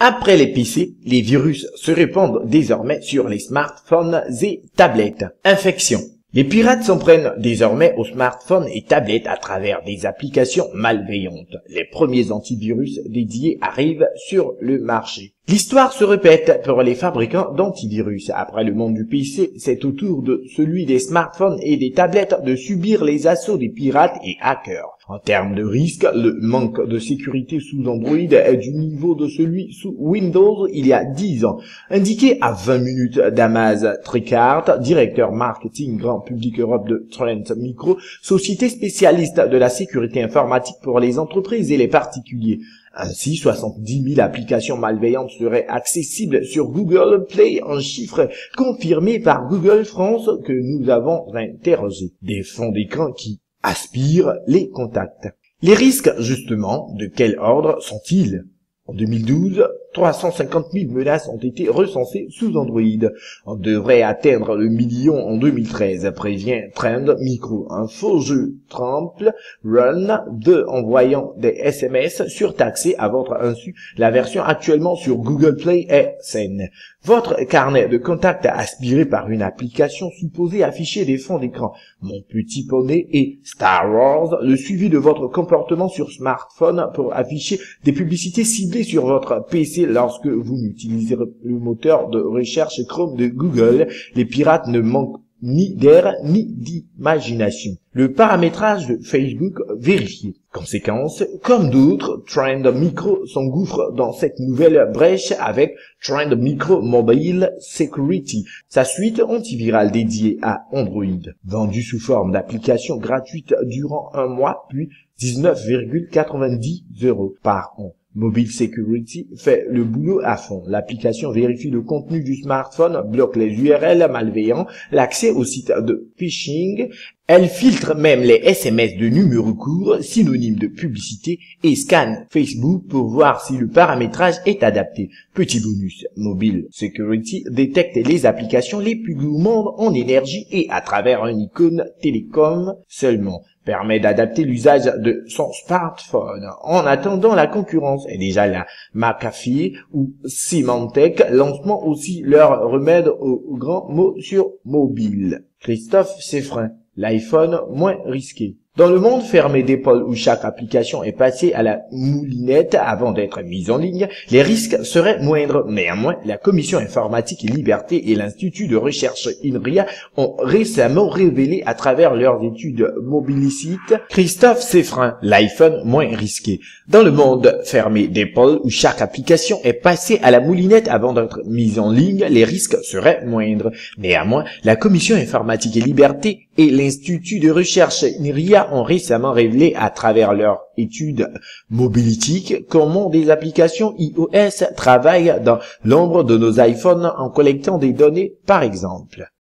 Après les PC, les virus se répandent désormais sur les smartphones et tablettes. Infection. Les pirates s'en prennent désormais aux smartphones et tablettes à travers des applications malveillantes. Les premiers antivirus dédiés arrivent sur le marché. L'histoire se répète pour les fabricants d'antivirus. Après le monde du PC, c'est au tour de celui des smartphones et des tablettes de subir les assauts des pirates et hackers. En termes de risque, le manque de sécurité sous Android est du niveau de celui sous Windows il y a 10 ans. Indiqué à 20 minutes d'Amaz Tricart, directeur marketing grand public Europe de Trend Micro, société spécialiste de la sécurité informatique pour les entreprises et les particuliers. Ainsi, 70 000 applications malveillantes seraient accessibles sur Google Play, un chiffre confirmé par Google France que nous avons interrogé. Des fonds d'écran qui aspirent les contacts. Les risques, justement, de quel ordre sont-ils? En 2012, 350 000 menaces ont été recensées sous Android. On devrait atteindre le million en 2013, prévient Trend Micro. Un faux jeu Trample Run 2 envoyant des SMS surtaxés à votre insu. La version actuellement sur Google Play est saine. Votre carnet de contacts aspiré par une application supposée afficher des fonds d'écran. Mon petit poney et Star Wars, le suivi de votre comportement sur smartphone pour afficher des publicités ciblées sur votre PC lorsque vous n'utilisez le moteur de recherche Chrome de Google. Les pirates ne manquent ni d'air ni d'imagination. Le paramétrage de Facebook vérifié. Conséquence, comme d'autres, Trend Micro s'engouffre dans cette nouvelle brèche avec Trend Micro Mobile Security, sa suite antivirale dédiée à Android. Vendue sous forme d'application gratuite durant un mois, puis 19,90 € par an. Mobile Security fait le boulot à fond. L'application vérifie le contenu du smartphone, bloque les URL malveillants, l'accès aux sites de phishing. Elle filtre même les SMS de numéros courts, synonymes de publicité, et scanne Facebook pour voir si le paramétrage est adapté. Petit bonus, Mobile Security détecte les applications les plus gourmandes en énergie et à travers une icône télécom seulement. Permet d'adapter l'usage de son smartphone. En attendant, la concurrence est déjà là. McAfee ou Symantec lancement aussi leur remède aux grands mots sur mobile. Christophe Seffrin, l'iPhone moins risqué. Dans le monde fermé d'Apple où chaque application est passée à la moulinette avant d'être mise en ligne, les risques seraient moindres. Néanmoins, la Commission informatique et liberté et l'Institut de recherche INRIA ont récemment révélé à travers leurs études Mobilicite, Christophe Seffrin, l'iPhone moins risqué. Dans le monde fermé d'Apple où chaque application est passée à la moulinette avant d'être mise en ligne, les risques seraient moindres. Néanmoins, la Commission informatique et liberté et l'Institut de recherche INRIA ont récemment révélé à travers leur étude mobilitique comment des applications iOS travaillent dans l'ombre de nos iPhones en collectant des données, par exemple.